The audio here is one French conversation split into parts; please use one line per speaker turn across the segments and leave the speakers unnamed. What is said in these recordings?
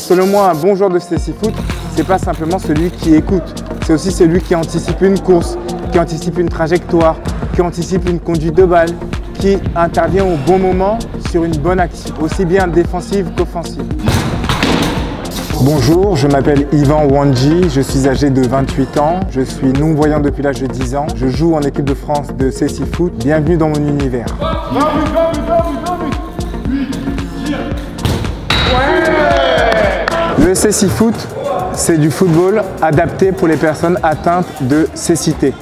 Selon moi, un bon joueur de cécifoot, c'est pas simplement celui qui écoute, c'est aussi celui qui anticipe une course, qui anticipe une trajectoire, qui anticipe une conduite de balle, qui intervient au bon moment sur une bonne action, aussi bien défensive qu'offensive. Bonjour, je m'appelle Yvan Wanji, je suis âgé de 28 ans, je suis non-voyant depuis l'âge de 10 ans, je joue en équipe de France de cécifoot, bienvenue dans mon univers. Le cécifoot, c'est du football adapté pour les personnes atteintes de cécité.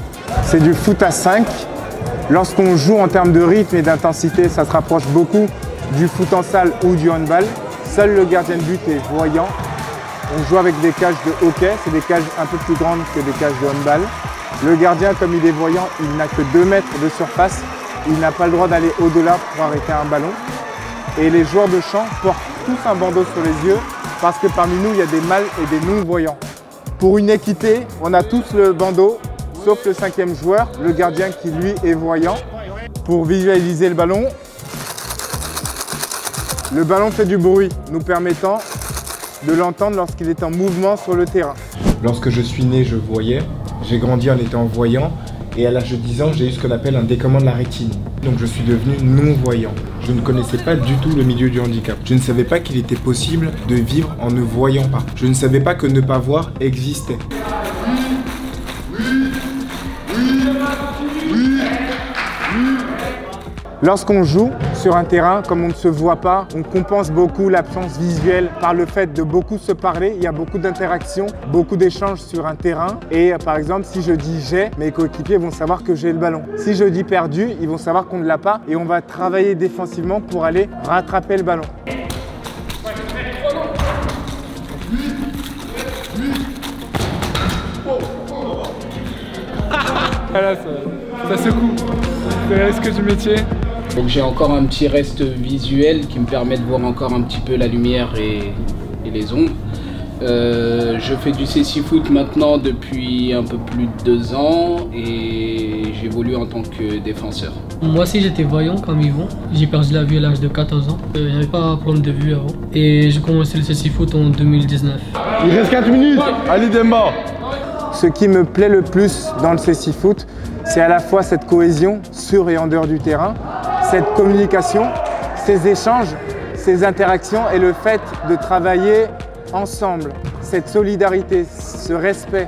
C'est du foot à 5. Lorsqu'on joue en termes de rythme et d'intensité, ça se rapproche beaucoup du foot en salle ou du handball. Seul le gardien de but est voyant. On joue avec des cages de hockey, c'est des cages un peu plus grandes que des cages de handball. Le gardien, comme il est voyant, il n'a que 2 mètres de surface. Il n'a pas le droit d'aller au-delà pour arrêter un ballon. Et les joueurs de champ portent tous un bandeau sur les yeux parce que parmi nous, il y a des mâles et des non-voyants. Pour une équité, on a tous le bandeau, sauf le 5e joueur, le gardien qui lui est voyant. Pour visualiser le ballon fait du bruit, nous permettant de l'entendre lorsqu'il est en mouvement sur le terrain.
Lorsque je suis né, je voyais. J'ai grandi en étant voyant et à l'âge de 10 ans, j'ai eu ce qu'on appelle un décollement de la rétine. Donc je suis devenu non-voyant. Je ne connaissais pas du tout le milieu du handicap. Je ne savais pas qu'il était possible de vivre en ne voyant pas. Je ne savais pas que ne pas voir existait.
Lorsqu'on joue sur un terrain, comme on ne se voit pas, on compense beaucoup l'absence visuelle par le fait de beaucoup se parler. Il y a beaucoup d'interactions, beaucoup d'échanges sur un terrain. Et par exemple, si je dis j'ai, mes coéquipiers vont savoir que j'ai le ballon. Si je dis perdu, ils vont savoir qu'on ne l'a pas et on va travailler défensivement pour aller rattraper le ballon.
Voilà, ça secoue. C'est le risque du métier.
Donc j'ai encore un petit reste visuel qui me permet de voir encore un petit peu la lumière et les ombres. Je fais du cécifoot maintenant depuis un peu plus de 2 ans et j'évolue en tant que défenseur.
Moi aussi j'étais voyant comme Yvon, j'ai perdu la vue à l'âge de 14 ans, j'avais pas de problème de vue avant et j'ai commencé le cécifoot en 2019.
Il reste 4 minutes, allez Demba.
Ce qui me plaît le plus dans le cécifoot, c'est à la fois cette cohésion sur et en dehors du terrain, cette communication, ces échanges, ces interactions et le fait de travailler ensemble, cette solidarité, ce respect.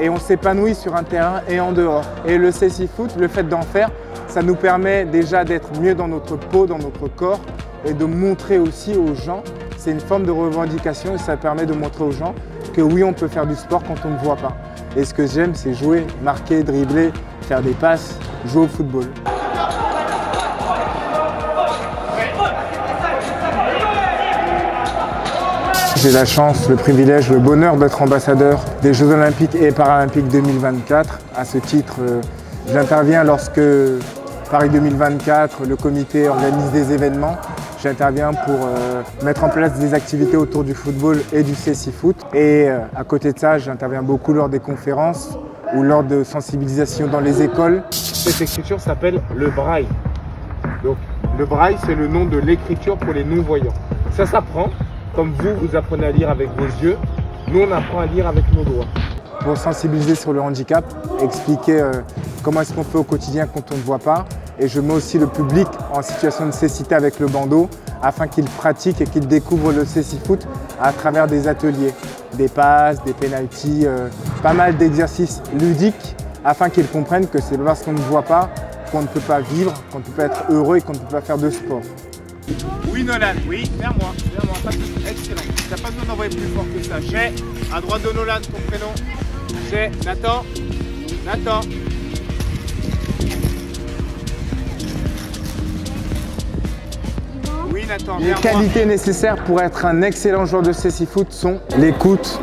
Et on s'épanouit sur un terrain et en dehors. Et le cécifoot, le fait d'en faire, ça nous permet déjà d'être mieux dans notre peau, dans notre corps et de montrer aussi aux gens, c'est une forme de revendication et ça permet de montrer aux gens que oui, on peut faire du sport quand on ne voit pas. Et ce que j'aime, c'est jouer, marquer, dribbler, faire des passes, jouer au football. J'ai la chance, le privilège, le bonheur d'être ambassadeur des Jeux Olympiques et Paralympiques 2024. À ce titre, j'interviens lorsque Paris 2024, le comité organise des événements. J'interviens pour mettre en place des activités autour du football et du cécifoot. Et à côté de ça, j'interviens beaucoup lors des conférences ou lors de sensibilisation dans les écoles. Cette écriture s'appelle le braille. Donc le braille, c'est le nom de l'écriture pour les non-voyants. Ça s'apprend, comme vous apprenez à lire avec vos yeux, nous on apprend à lire avec nos doigts. Pour sensibiliser sur le handicap, expliquer comment est-ce qu'on fait au quotidien quand on ne voit pas. Et je mets aussi le public en situation de cécité avec le bandeau afin qu'il pratique et qu'il découvre le cécifoot à travers des ateliers, des passes, des pénaltys, pas mal d'exercices ludiques afin qu'ils comprennent que c'est parce qu'on ne voit pas qu'on ne peut pas vivre, qu'on ne peut pas être heureux et qu'on ne peut pas faire de sport.
Oui Nolan, oui, vers moi, pas de soucis, excellent. T'as pas besoin d'envoyer plus fort que ça. J'ai, à droite de Nolan, ton prénom. J'ai, Nathan. Oui Nathan,
les qualités nécessaires pour être un excellent joueur de cécifoot sont l'écoute,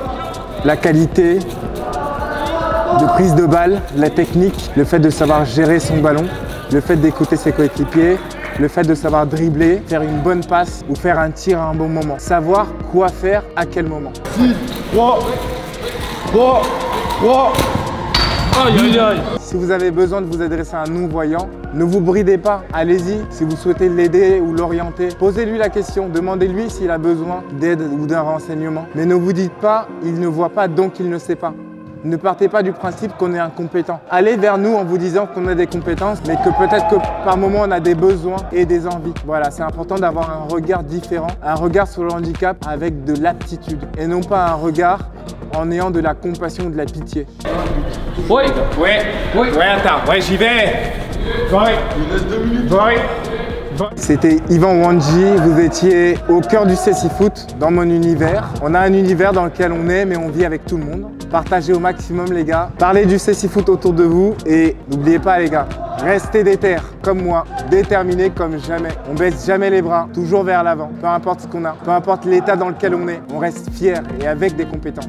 la qualité de prise de balle, la technique, le fait de savoir gérer son ballon, le fait d'écouter ses coéquipiers, le fait de savoir dribbler, faire une bonne passe ou faire un tir à un bon moment. Savoir quoi faire à quel moment.
6, 3, 3.
Aïe aïe aïe.
Si vous avez besoin de vous adresser à un non-voyant, ne vous bridez pas, allez-y. Si vous souhaitez l'aider ou l'orienter, posez-lui la question, demandez-lui s'il a besoin d'aide ou d'un renseignement. Mais ne vous dites pas, il ne voit pas donc il ne sait pas. Ne partez pas du principe qu'on est incompétent. Allez vers nous en vous disant qu'on a des compétences, mais que peut-être que par moment on a des besoins et des envies. Voilà, c'est important d'avoir un regard différent, un regard sur le handicap avec de l'aptitude et non pas un regard en ayant de la compassion ou de la pitié.
Ouais, attends, j'y vais. Il reste 2 minutes.
C'était Yvan Wandji, vous étiez au cœur du Cécifoot, dans mon univers. On a un univers dans lequel on est, mais on vit avec tout le monde. Partagez au maximum les gars, parlez du Cécifoot autour de vous et n'oubliez pas les gars, restez déter comme moi, déterminés comme jamais. On baisse jamais les bras, toujours vers l'avant, peu importe ce qu'on a, peu importe l'état dans lequel on est, on reste fier et avec des compétences.